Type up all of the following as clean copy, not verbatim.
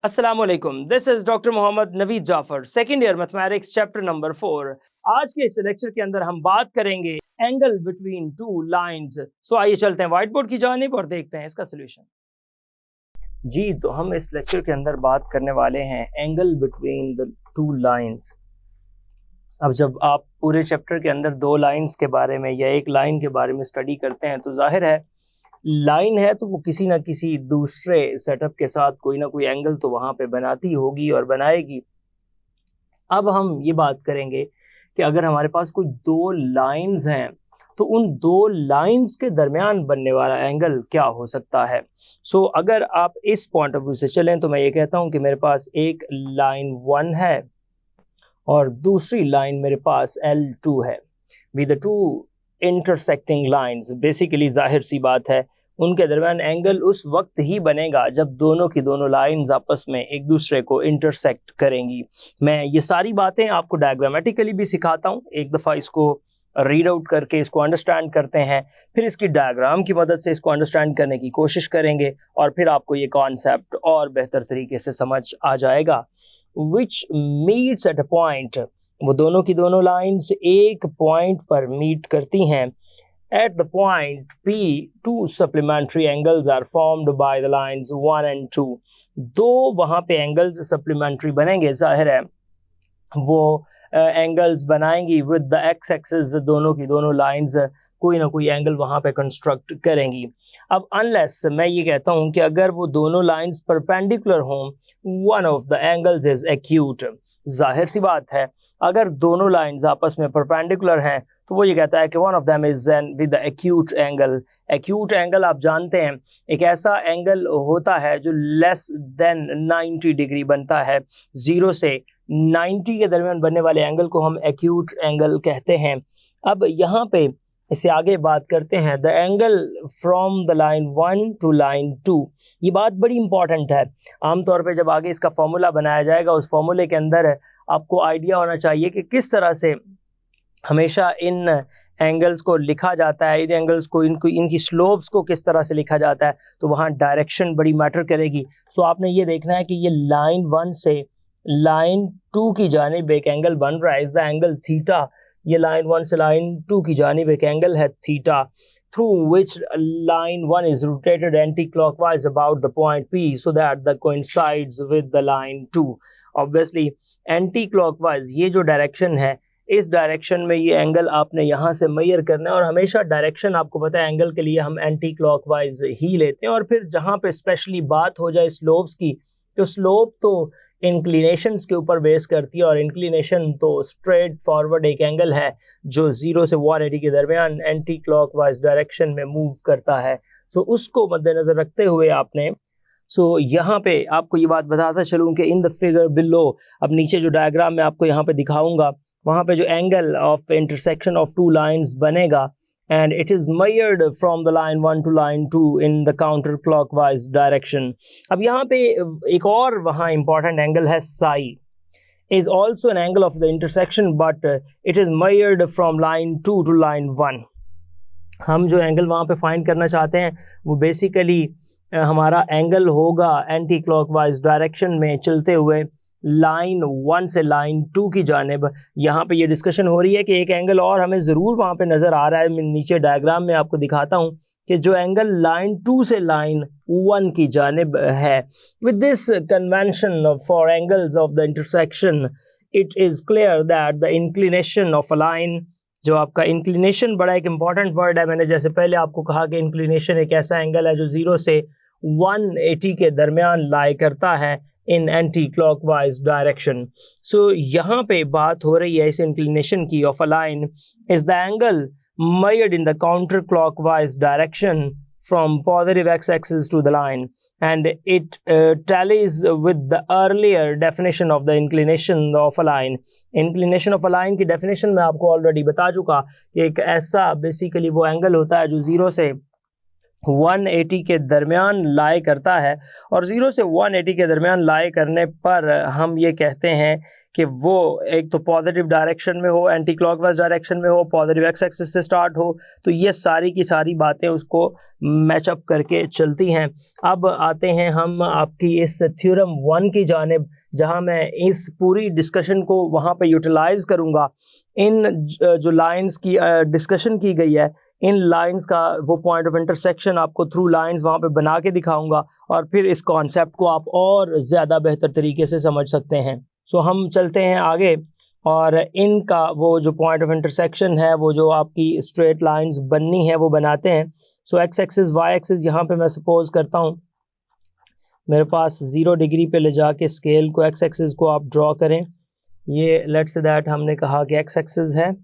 अस्सलामुअलैकुम, this is doctor Mohammad Naveed Jafar, second year mathematics chapter number 4। आज के इस लेक्चर के अंदर हम बात करेंगे एंगल बिटवीन टू लाइंस। सो आइए चलते हैं व्हाइट बोर्ड की जानिब और देखते हैं इसका सोल्यूशन। जी, तो हम इस लेक्चर के अंदर बात करने वाले हैं angle between the two lines. अब जब आप पूरे चैप्टर के अंदर दो लाइंस के बारे में या एक लाइन के बारे में स्टडी करते हैं तो जाहिर है लाइन है तो वो किसी ना किसी दूसरे सेटअप के साथ कोई ना कोई एंगल तो वहाँ पे बनाती होगी और बनाएगी। अब हम ये बात करेंगे कि अगर हमारे पास कोई दो लाइंस हैं तो उन दो लाइंस के दरमियान बनने वाला एंगल क्या हो सकता है। सो अगर आप इस पॉइंट ऑफ व्यू से चलें तो मैं ये कहता हूँ कि मेरे पास एक लाइन 1 है और दूसरी लाइन मेरे पास L2 है। With the two intersecting lines, basically जाहिर सी बात है उनके दरमियान एंगल उस वक्त ही बनेगा जब दोनों की दोनों लाइंस आपस में एक दूसरे को इंटरसेक्ट करेंगी। मैं ये सारी बातें आपको डायग्रामेटिकली भी सिखाता हूँ, एक दफ़ा इसको रीड आउट करके इसको अंडरस्टैंड करते हैं, फिर इसकी डायग्राम की मदद से इसको अंडरस्टैंड करने की कोशिश करेंगे और फिर आपको ये कॉन्सेप्ट और बेहतर तरीके से समझ आ जाएगा। विच मीट्स एट अ पॉइंट, वो दोनों की दोनों लाइंस एक पॉइंट पर मीट करती हैं। At the point P, two supplementary angles are formed by the lines 1 and 2. दो वहाँ पे एंगल्स सप्लीमेंट्री बनेंगे, जाहिर है वो एंगल्स बनाएंगी विद द एक्स एक्सिस, दोनों की दोनों लाइंस कोई ना कोई एंगल वहाँ पे कंस्ट्रक्ट करेंगी। अब अनलेस मैं ये कहता हूँ कि अगर वो दोनों लाइंस परपेंडिकुलर हों, one of the angles is acute. जाहिर सी बात है अगर दोनों लाइंस आपस में परपेंडिकुलर हैं तो वो ये कहता है कि one of them is with the acute angle. Acute angle आप जानते हैं एक ऐसा एंगल होता है जो लेस देन 90 डिग्री बनता है। 0 से 90 के दरमियान बनने वाले एंगल को हम एक्यूट एंगल कहते हैं। अब यहाँ पे इससे आगे बात करते हैं the angle from the line 1 to line 2। ये बात बड़ी इंपॉर्टेंट है। आमतौर पे जब आगे इसका फॉर्मूला बनाया जाएगा उस फॉर्मूले के अंदर आपको आइडिया होना चाहिए कि किस तरह से हमेशा इन एंगल्स को लिखा जाता है, इन एंगल्स को इनकी स्लोप्स को किस तरह से लिखा जाता है, तो वहाँ डायरेक्शन बड़ी मैटर करेगी। सो आपने ये देखना है कि ये लाइन 1 से लाइन 2 की जानिब एक एंगल बन रहा है, इज द एंगल थीटा। ये लाइन 1 से लाइन 2 की जानिब एक एंगल है theta, through which line 1 is rotated anti-clockwise about the point P so that that coincides with the line 2. Obviously anti-clockwise ये जो डायरेक्शन है, इस डायरेक्शन में ये एंगल आपने यहाँ से मेजर करना है और हमेशा डायरेक्शन आपको पता है एंगल के लिए हम एंटी क्लॉकवाइज ही लेते हैं। और फिर जहाँ पे स्पेशली बात हो जाए स्लोप्स की तो स्लोप तो इंक्लिनेशंस के ऊपर बेस करती है और इंक्लिनेशन तो स्ट्रेट फॉरवर्ड एक एंगल है जो 0 से 180 के दरमियान एंटी क्लॉकवाइज डायरेक्शन में मूव करता है। तो उसको मद्देनजर रखते हुए आपने यहाँ पे आपको ये बात बताता चलूँ कि इन द फिगर बिलो, अब नीचे जो डायग्राम मैं आपको यहाँ पे दिखाऊंगा वहाँ पे जो angle of intersection of two lines बनेगा and it is measured from the line 1 to line 2 in the counter clockwise direction. अब यहाँ पे एक और वहाँ important angle है psi, is also an angle of the intersection but it is measured from line 2 to line 1. हम जो angle वहाँ पे फाइंड करना चाहते हैं वो बेसिकली हमारा एंगल होगा एंटी क्लॉकवाइज डायरेक्शन में चलते हुए लाइन 1 से लाइन 2 की जानिब। यहाँ पे ये डिस्कशन हो रही है कि एक एंगल और हमें ज़रूर वहाँ पे नज़र आ रहा है। मैं नीचे डायग्राम में आपको दिखाता हूँ कि जो एंगल लाइन 2 से लाइन 1 की जानिब है। With this convention for angles of the intersection it is clear that the inclination of a line, जो आपका इंक्लिनेशन बड़ा एक इंपॉर्टेंट वर्ड है। मैंने जैसे पहले आपको कहा कि इंक्लिनेशन एक ऐसा एंगल है जो 0 से 180 के दरमियान लाई करता है इन एंटी क्लॉकवाइज डायरेक्शन। सो यहाँ पे बात हो रही है इस इंक्लिनेशन की of a line is the angle measured in the counter clockwise direction from positive x-axis to the line, and it tallies with the earlier definition of the inclination of a line. Inclination of a line की definition मैं आपको already बता चुका कि एक ऐसा basically वो angle होता है जो 0 से 180 के दरमियान लाई करता है और 0 से 180 के दरमियान लाई करने पर हम ये कहते हैं कि वो एक तो पॉजिटिव डायरेक्शन में हो, एंटी क्लॉकवाइज डायरेक्शन में हो, पॉजिटिव एक्स एक्सिस से स्टार्ट हो, तो ये सारी की सारी बातें उसको मैचअप करके चलती हैं। अब आते हैं हम आपकी इस थ्योरम 1 की जानिब, जहां मैं इस पूरी डिस्कशन को वहां पे यूटिलाइज करूंगा। इन जो लाइंस की डिस्कशन की गई है, इन लाइंस का वो पॉइंट ऑफ इंटरसेक्शन आपको थ्रू लाइंस वहाँ पे बना के दिखाऊंगा, और फिर इस कॉन्सेप्ट को आप और ज़्यादा बेहतर तरीके से समझ सकते हैं। सो हम चलते हैं आगे, और इनका वो जो पॉइंट ऑफ इंटरसेक्शन है, वो जो आपकी स्ट्रेट लाइंस बननी है, वो बनाते हैं। सो एक्स एक्सिस वाई एक्सिस यहाँ पे मैं सपोज करता हूँ मेरे पास 0 डिग्री पे ले जाके स्केल को, एक्स एक्सिस को आप ड्रॉ करें। ये लेट्स से दैट हमने कहा कि एक्स एक्सिस है,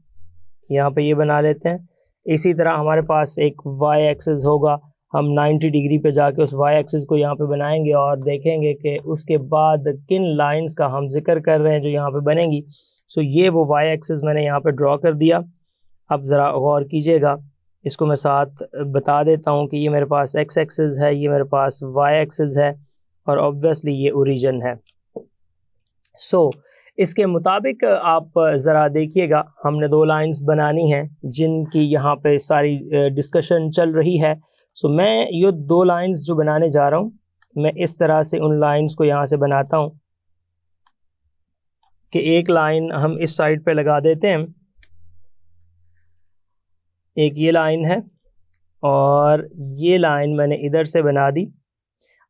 यहाँ पे ये बना लेते हैं। इसी तरह हमारे पास एक वाई एक्सिस होगा, हम 90 डिग्री पे जाके उस वाई एक्सिस को यहाँ पे बनाएंगे और देखेंगे कि उसके बाद किन लाइंस का हम जिक्र कर रहे हैं जो यहाँ पे बनेंगी। सो ये वो वाई एक्सिस मैंने यहाँ पे ड्रॉ कर दिया। अब ज़रा गौर कीजिएगा, इसको मैं साथ बता देता हूँ कि ये मेरे पास एक्स एक्सिस है, ये मेरे पास वाई एक्सिस है, और ऑब्वियसली ये ओरिजिन है। सो इसके मुताबिक आप ज़रा देखिएगा, हमने 2 लाइंस बनानी हैं जिनकी यहाँ पे सारी डिस्कशन चल रही है। सो मैं ये 2 लाइंस जो बनाने जा रहा हूँ, मैं इस तरह से उन लाइंस को यहाँ से बनाता हूँ कि एक लाइन हम इस साइड पे लगा देते हैं, एक ये लाइन है, और ये लाइन मैंने इधर से बना दी।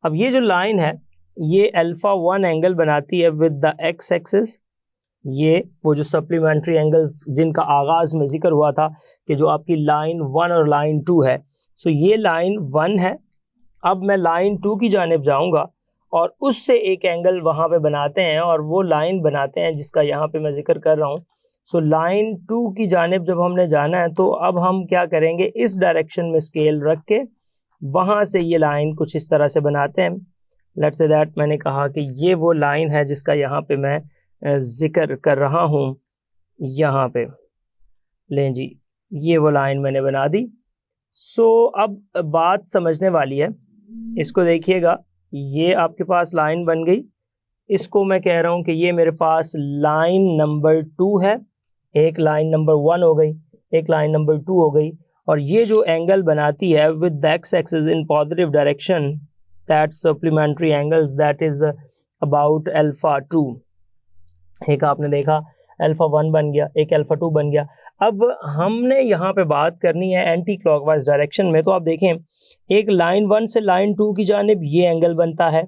अब ये जो लाइन है ये अल्फा 1 एंगल बनाती है विद द एक्स एक्सिस। ये वो जो सप्लीमेंट्री एंगल्स जिनका आगाज़ में जिक्र हुआ था कि जो आपकी लाइन 1 और लाइन 2 है। सो ये लाइन 1 है। अब मैं लाइन 2 की जानिब जाऊंगा और उससे एक एंगल वहाँ पे बनाते हैं, और वो लाइन बनाते हैं जिसका यहाँ पे मैं जिक्र कर रहा हूँ। सो लाइन 2 की जानिब जब हमने जाना है, तो अब हम क्या करेंगे, इस डायरेक्शन में स्केल रख के वहाँ से ये लाइन कुछ इस तरह से बनाते हैं। लेट्स से दैट मैंने कहा कि ये वो लाइन है जिसका यहाँ पे मैं जिक्र कर रहा हूँ। यहाँ पे लें जी, ये वो लाइन मैंने बना दी। सो अब बात समझने वाली है, इसको देखिएगा, ये आपके पास लाइन बन गई। इसको मैं कह रहा हूँ कि ये मेरे पास लाइन नंबर 2 है। एक लाइन नंबर 1 हो गई, एक लाइन नंबर 2 हो गई, और ये जो एंगल बनाती है with the x axis in positive direction, that supplementary angles that is about alpha 2। एक आपने देखा अल्फा 1 बन गया, एक अल्फा 2 बन गया। अब हमने यहाँ पे बात करनी है एंटी क्लॉकवाइज डायरेक्शन में। तो आप देखें, एक लाइन 1 से लाइन 2 की जानिब ये एंगल बनता है,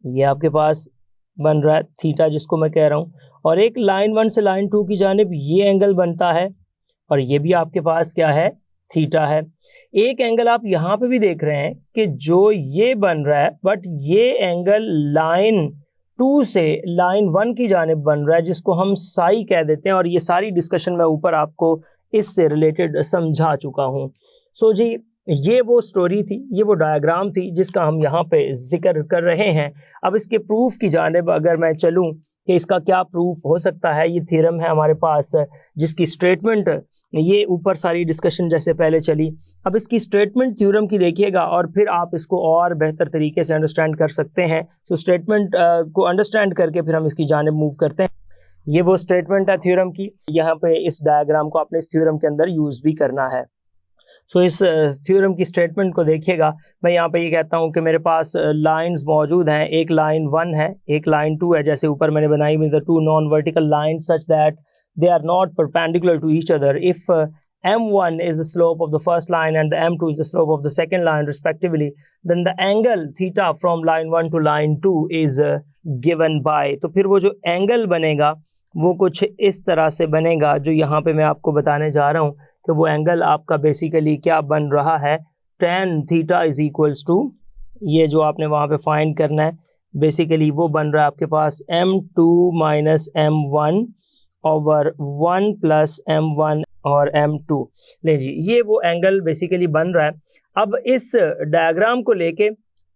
ये आपके पास बन रहा है थीटा जिसको मैं कह रहा हूँ, और एक लाइन 1 से लाइन 2 की जानिब ये एंगल बनता है, और ये भी आपके पास क्या है, थीटा है। एक एंगल आप यहाँ पे भी देख रहे हैं कि जो ये बन रहा है, बट ये एंगल लाइन 2 से लाइन 1 की जानिब बन रहा है, जिसको हम साई कह देते हैं, और ये सारी डिस्कशन मैं ऊपर आपको इससे रिलेटेड समझा चुका हूँ। सो जी, ये वो स्टोरी थी, ये वो डायग्राम थी जिसका हम यहाँ पे जिक्र कर रहे हैं। अब इसके प्रूफ की जानिब अगर मैं चलूँ कि इसका क्या प्रूफ हो सकता है, ये थ्योरम है हमारे पास जिसकी स्टेटमेंट, ये ऊपर सारी डिस्कशन जैसे पहले चली, अब इसकी स्टेटमेंट थ्योरम की देखिएगा और फिर आप इसको और बेहतर तरीके से अंडरस्टैंड कर सकते हैं। तो स्टेटमेंट को अंडरस्टैंड करके फिर हम इसकी जानिब मूव करते हैं। ये वो स्टेटमेंट है थ्योरम की, यहाँ पे इस डायग्राम को आपने इस थ्योरम के अंदर यूज़ भी करना है। सो इस थ्योरम की स्टेटमेंट को देखिएगा, मैं यहाँ पे ये कहता हूँ कि मेरे पास लाइंस मौजूद हैं, एक लाइन 1 है, एक लाइन 2 है, जैसे ऊपर मैंने बनाई हुई the 2 non vertical lines such that they are not perpendicular to each other. If m1 is the slope of the first line and the m2 is the slope of the second line respectively, then the angle theta from line 1 to line 2 is given by, तो फिर वो जो angle बनेगा वो कुछ इस तरह से बनेगा जो यहाँ पे मैं आपको बताने जा रहा हूँ कि वो एंगल आपका बेसिकली क्या बन रहा है, tan theta is equals to, ये जो आपने वहाँ पे फाइंड करना है, बेसिकली वो बन रहा है आपके पास m2 minus m1 over 1 plus m1 और m2। ले जी, ये वो एंगल बेसिकली बन रहा है। अब इस डायग्राम को लेके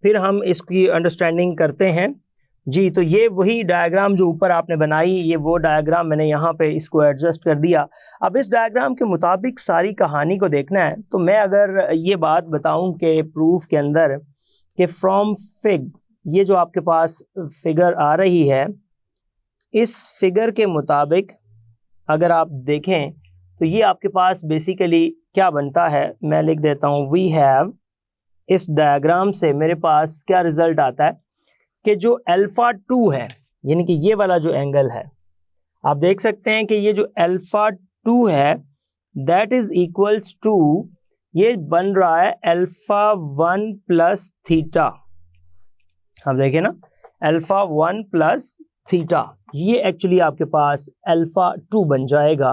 फिर हम इसकी अंडरस्टैंडिंग करते हैं जी। तो ये वही डायग्राम जो ऊपर आपने बनाई, ये वो डायग्राम मैंने यहाँ पे इसको एडजस्ट कर दिया। अब इस डायग्राम के मुताबिक सारी कहानी को देखना है, तो मैं अगर ये बात बताऊं कि प्रूफ के अंदर कि फ्रॉम फिग, ये जो आपके पास फिगर आ रही है, इस फिगर के मुताबिक अगर आप देखें तो ये आपके पास बेसिकली क्या बनता है, मैं लिख देता हूँ वी हैव, इस डायग्राम से मेरे पास क्या रिजल्ट आता है कि जो अल्फा 2 है, यानी कि ये वाला जो एंगल है, आप देख सकते हैं कि ये जो अल्फा 2 है दैट इज इक्वल्स टू, ये बन रहा है अल्फा 1 प्लस थीटा। आप देखें ना, अल्फा 1 प्लस थीटा, ये एक्चुअली आपके पास अल्फा 2 बन जाएगा।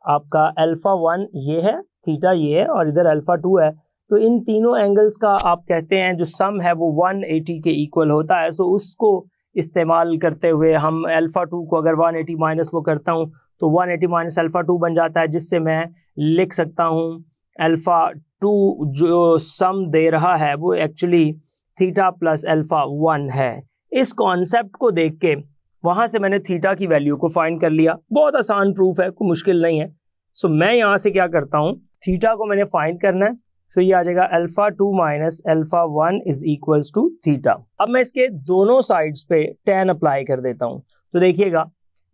आपका अल्फा 1 ये है, थीटा ये है और इधर अल्फा 2 है। तो इन तीनों एंगल्स का आप कहते हैं जो सम है वो 180 के इक्वल होता है। सो उसको इस्तेमाल करते हुए हम अल्फा 2 को अगर 180 माइनस वो करता हूँ तो 180 माइनस अल्फा 2 बन जाता है, जिससे मैं लिख सकता हूँ अल्फा 2 जो सम दे रहा है वो एक्चुअली थीटा प्लस अल्फा 1 है। इस कॉन्सेप्ट को देख के वहां से मैंने थीटा की वैल्यू को फाइंड कर लिया। बहुत आसान प्रूफ है, कोई मुश्किल नहीं है। सो मैं यहाँ से क्या करता हूँ, थीटा को मैंने फाइंड करना है। तो ये आ जाएगा alpha 2 minus alpha 1 is equals to theta. अब मैं इसके दोनों साइड्स पे tan अप्लाई कर देता हूँ। तो देखिएगा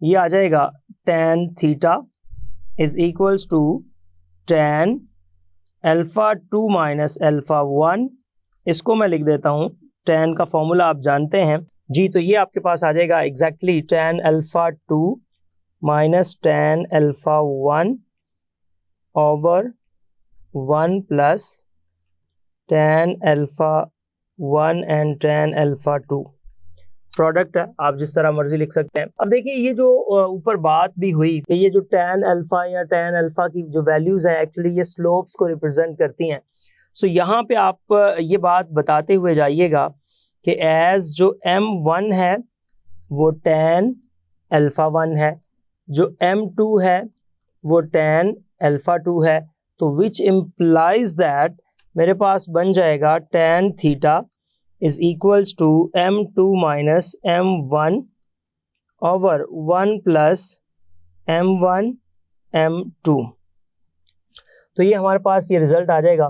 ये आ जाएगा tan theta is equals to tan alpha 2 minus alpha 1। इसको मैं लिख देता हूँ, tan का फॉर्मूला आप जानते हैं जी। तो ये आपके पास आ जाएगा exactly tan alpha 2 minus tan alpha 1 over 1 plus tan alpha 1 and tan alpha 2। Product है, आप जिस तरह मर्जी लिख सकते हैं। अब देखिए ये जो ऊपर बात भी हुई कि ये जो tan अल्फा या tan अल्फा की जो वैल्यूज हैं एक्चुअली ये स्लोप्स को रिप्रेजेंट करती हैं। सो यहाँ पे आप ये बात बताते हुए जाइएगा कि एज जो m1 है वो tan अल्फा 1 है, जो m2 है वो tan अल्फा 2 है। तो विच इम्प्लाइज दैट मेरे पास बन जाएगा tan theta is equals to m2 minus m1 over 1 plus m1 m2। तो ये हमारे पास ये रिजल्ट आ जाएगा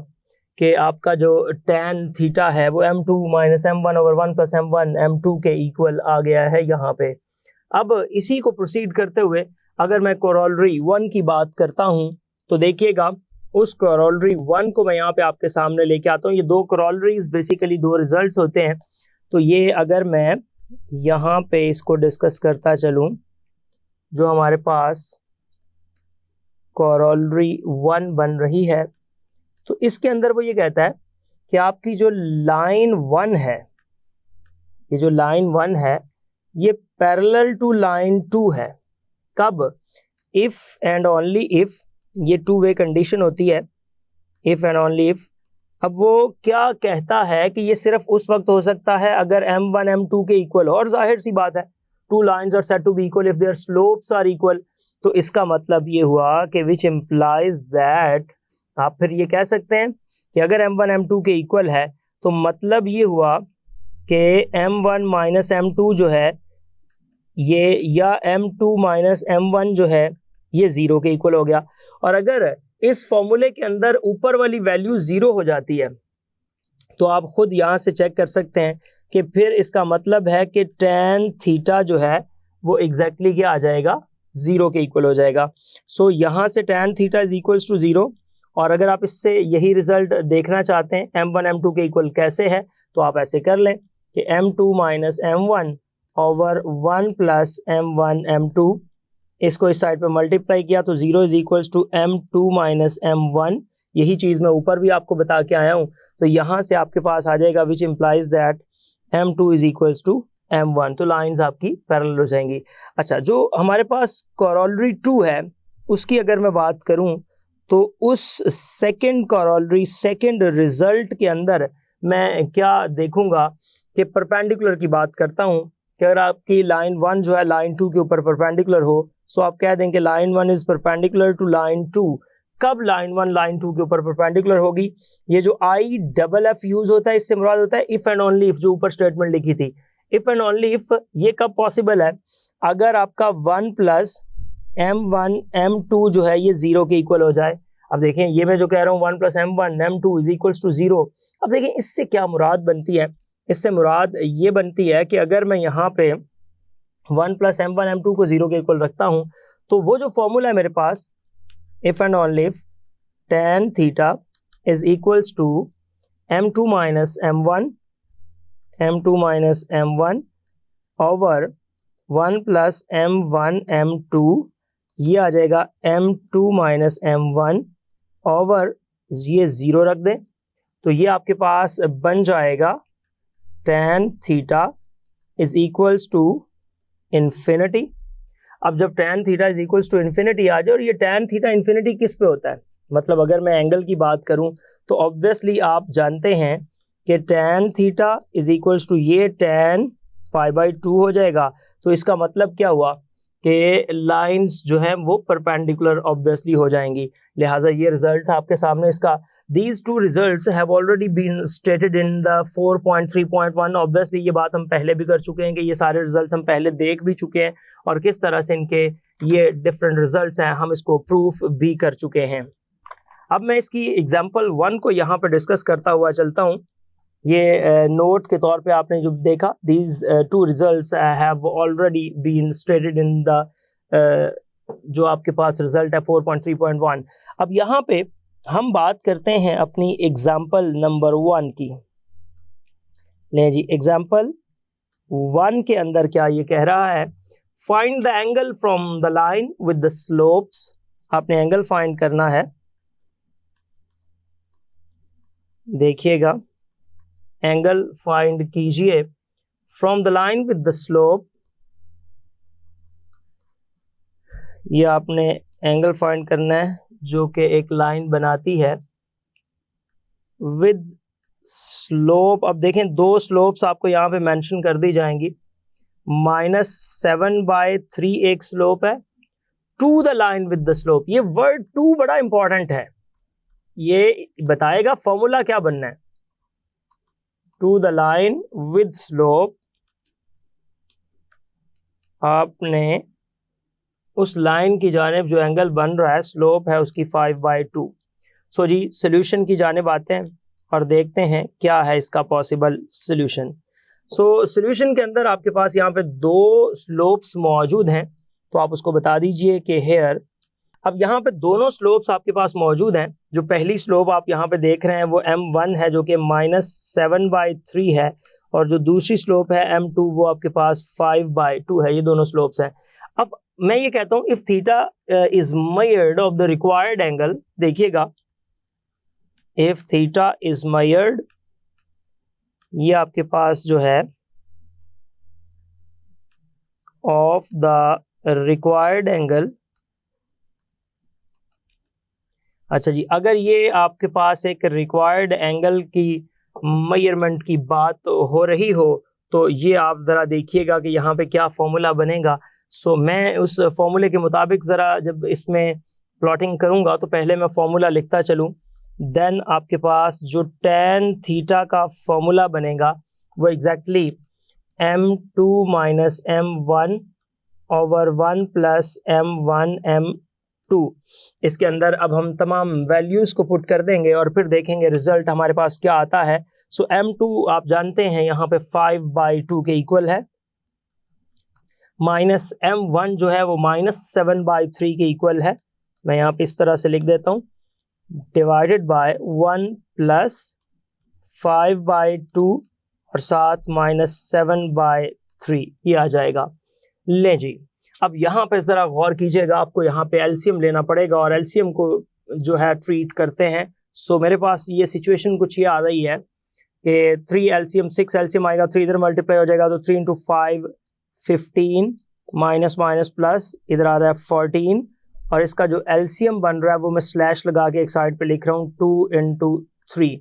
कि आपका जो tan थीटा है वो m2 minus m1 over 1 plus m1 m2 के इक्वल आ गया है यहाँ पे। अब इसी को प्रोसीड करते हुए अगर मैं कोरोलरी 1 की बात करता हूँ तो देखिएगा उस कोरोलरी 1 को मैं यहाँ पे आपके सामने लेके आता हूँ। ये दो कोरोलरीज बेसिकली दो रिजल्ट्स होते हैं। तो ये अगर मैं यहाँ पे इसको डिस्कस करता चलूँ, जो हमारे पास कोरोलरी 1 बन रही है तो इसके अंदर वो ये कहता है कि आपकी जो लाइन 1 है, ये जो लाइन 1 है ये पैरेलल टू लाइन 2 है। कब? इफ एंड ओनली इफ, ये टू वे कंडीशन होती है, इफ एंड ओनली इफ। अब वो क्या कहता है कि ये सिर्फ उस वक्त हो सकता है अगर m1 m2 के इक्वल हो, और जाहिर सी बात है two lines are said to be equal if their slopes are equal. तो इसका मतलब ये हुआ कि विच इम्प्लाइज दैट, आप फिर ये कह सकते हैं कि अगर m1 m2 के इक्वल है तो मतलब ये हुआ कि m1 माइनस m2 जो है ये, या m2 माइनस m1 जो है ये 0 के इक्वल हो गया। और अगर इस फॉर्मूले के अंदर ऊपर वाली वैल्यू 0 हो जाती है तो आप खुद यहाँ से चेक कर सकते हैं कि फिर इसका मतलब है कि tan थीटा जो है वो एग्जैक्टली क्या आ जाएगा, 0 के इक्वल हो जाएगा। सो यहाँ से tan theta is equals to 0। और अगर आप इससे यही रिजल्ट देखना चाहते हैं m1 m2 के इक्वल कैसे है, तो आप ऐसे कर लें कि m2 minus m1 over 1 plus m1 m2, इसको इस साइड पे मल्टीप्लाई किया तो 0 is equals to m2 minus m1। यही चीज़ मैं ऊपर भी आपको बता के आया हूँ। तो यहाँ से आपके पास आ जाएगा which implies that m2 is equals to m1। तो लाइंस आपकी पैरेलल हो जाएंगी। अच्छा, जो हमारे पास कोरोलरी 2 है उसकी अगर मैं बात करूँ तो उस सेकंड कोरोलरी सेकंड रिजल्ट के अंदर मैं क्या देखूंगा कि परपेंडिकुलर की बात करता हूँ कि अगर आपकी लाइन 1 जो है लाइन 2 के ऊपर परपेंडिकुलर हो, सो आप कह दें कि line 1 is perpendicular to line 2। कब लाइन 1 लाइन 2 के ऊपर परपेंडिकुलर होगी? ये जो IFF यूज होता है इससे मुराद होता है इफ एंड ओनली इफ, जो ऊपर स्टेटमेंट लिखी थी इफ एंड ओनली इफ। ये कब पॉसिबल है? अगर आपका 1 प्लस m1 m2 जो है ये 0 के इक्वल हो जाए। अब देखें ये मैं जो कह रहा हूँ 1 plus m1 m2 is equals to 0। अब देखें इससे क्या मुराद बनती है? इससे मुराद ये बनती है कि अगर मैं यहाँ पे 1 प्लस m1 m2 को 0 के इक्वल रखता हूँ, तो वो जो फॉर्मूला है मेरे पास, if and only if tan theta is equals to m2 minus m1 over 1 plus m1 m2, ये आ जाएगा m2 माइनस m1 ओवर, ये 0 रख दें तो ये आपके पास बन जाएगा tan theta is equals to infinity. अब जब tan theta is equals to infinity आ जाए, और ये tan थीटा इन्फिनिटी किस पे होता है, मतलब अगर मैं एंगल की बात करूं तो ऑब्वियसली आप जानते हैं कि tan theta is equals to ये tan π/2 हो जाएगा। तो इसका मतलब क्या हुआ कि लाइंस जो है वो परपेंडिकुलर ऑब्वियसली हो जाएंगी, लिहाजा ये रिजल्ट था आपके सामने इसका। These two results have already been stated in the 4.3.1। Obviously ये बात हम पहले भी कर चुके हैं कि ये सारे रिजल्ट्स हम पहले देख भी चुके हैं, और किस तरह से इनके ये डिफरेंट रिजल्ट्स हैं हम इसको प्रूफ भी कर चुके हैं। अब मैं इसकी एग्जांपल 1 को यहाँ पर डिस्कस करता हुआ चलता हूँ। ये नोट के तौर पे आपने जो देखा, these two results have already been stated in the जो आपके पास रिजल्ट है 4.3.1। अब यहाँ पे हम बात करते हैं अपनी एग्जाम्पल नंबर 1 की। ले जी, एग्जाम्पल 1 के अंदर क्या ये कह रहा है, find the angle from the line with the slopes. आपने एंगल फाइंड करना है, देखिएगा एंगल फाइंड कीजिए from the line with the slope. ये आपने एंगल फाइंड करना है जो कि एक लाइन बनाती है विद स्लोप। अब देखें दो स्लोप्स आपको यहाँ पे मेंशन कर दी जाएंगी। -7/3 एक स्लोप है, to the line with the slope. ये वर्ड टू बड़ा इंपॉर्टेंट है, ये बताएगा फॉर्मूला क्या बनना है। To the line with slope, आपने उस लाइन की जानिब जो एंगल बन रहा है, स्लोप है उसकी 5/2। सो जी सोल्यूशन की जानिब आते हैं और देखते हैं क्या है इसका पॉसिबल सोल्यूशन। सो सोल्यूशन के अंदर आपके पास यहाँ पे दो स्लोप्स मौजूद हैं, तो आप उसको बता दीजिए कि हेयर। अब यहाँ पे दोनों स्लोप्स आपके पास मौजूद हैं। जो पहली स्लोप आप यहाँ पे देख रहे हैं वो m1 है जो कि -7/3 है, और जो दूसरी स्लोप है m2 वो आपके पास 5/2 है। ये दोनों स्लोप्स हैं। अब मैं ये कहता हूं if theta is measured of the required angle, देखिएगा इफ थीटा इज मेजर्ड, ये आपके पास जो है ऑफ द रिक्वायर्ड एंगल। अच्छा जी, अगर ये आपके पास एक रिक्वायर्ड एंगल की मेजरमेंट की बात हो रही हो तो ये आप ज़रा देखिएगा कि यहाँ पे क्या फॉर्मूला बनेगा। सो मैं उस फॉर्मूले के मुताबिक ज़रा जब इसमें प्लॉटिंग करूँगा तो पहले मैं फॉर्मूला लिखता चलूँ। देन आपके पास जो tan थीटा का फॉर्मूला बनेगा वो exactly m2 minus m1 over 1 plus m1 m2। इसके अंदर अब हम तमाम वैल्यूज़ को पुट कर देंगे और फिर देखेंगे रिजल्ट हमारे पास क्या आता है। सो m2 आप जानते हैं यहाँ पे 5/2 के इक्वल है, माइनस m1 जो है वो -7/3 के इक्वल है। मैं यहाँ पे इस तरह से लिख देता हूँ, डिवाइडेड बाय 1 प्लस 5/2 और साथ -7/3 ये आ जाएगा। ले जी, अब यहाँ पे ज़रा गौर कीजिएगा, आपको यहाँ पे एलसीएम लेना पड़ेगा और एलसीएम को जो है ट्रीट करते हैं। सो मेरे पास ये सिचुएशन कुछ ये आ रही है कि 3 एलसीएम 6 एलसीएम आएगा, 3 इधर मल्टीप्लाई हो जाएगा तो 3 × 5 15, माइनस माइनस प्लस इधर आ रहा है 14, और इसका जो एलसीएम बन रहा है वो मैं स्लैश लगा के एक साइड पे लिख रहा हूँ 2 × 3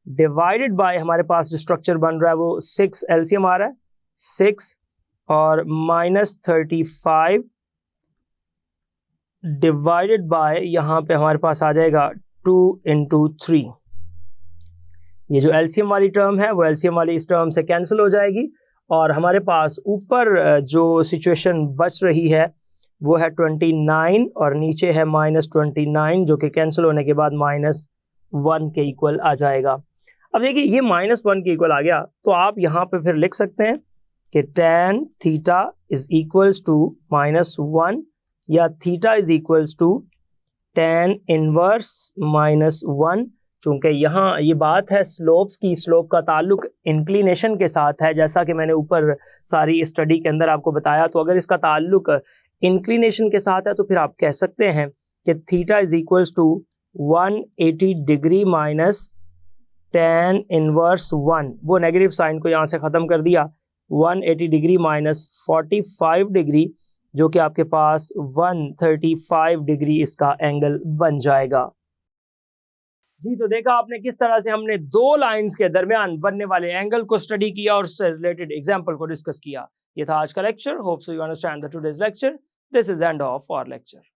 डिवाइडेड बाय हमारे पास जो स्ट्रक्चर बन रहा है वो 6 एलसीएम आ रहा है 6 और -35 डिवाइडेड बाय यहाँ पे हमारे पास आ जाएगा 2 × 3। ये जो एलसीएम वाली टर्म है वो एलसीएम वाली इस टर्म से कैंसिल हो जाएगी और हमारे पास ऊपर जो सिचुएशन बच रही है वो है 29 और नीचे है -29 जो कि कैंसिल होने के बाद -1 के इक्वल आ जाएगा। अब देखिए ये -1 के इक्वल आ गया तो आप यहाँ पे फिर लिख सकते हैं कि tan theta is equals to -1 या theta is equals to tan inverse -1। चूंकि यहाँ ये बात है स्लोप्स की, स्लोप का ताल्लुक इंक्लिनेशन के साथ है, जैसा कि मैंने ऊपर सारी स्टडी के अंदर आपको बताया। तो अगर इसका ताल्लुक इंक्लिनेशन के साथ है तो फिर आप कह सकते हैं कि theta is equals to 180 degree minus tan inverse 1। वो नेगेटिव साइन को यहाँ से ख़त्म कर दिया, 180 डिग्री माइनस 45 डिग्री, जो कि आपके पास 135 डिग्री इसका एंगल बन जाएगा। जी, तो देखा आपने किस तरह से हमने दो लाइंस के दरमियान बनने वाले एंगल को स्टडी किया और उससे रिलेटेड एग्जांपल को डिस्कस किया। ये था आज का lecture. Hope so you understand the today's lecture. This is end of our lecture.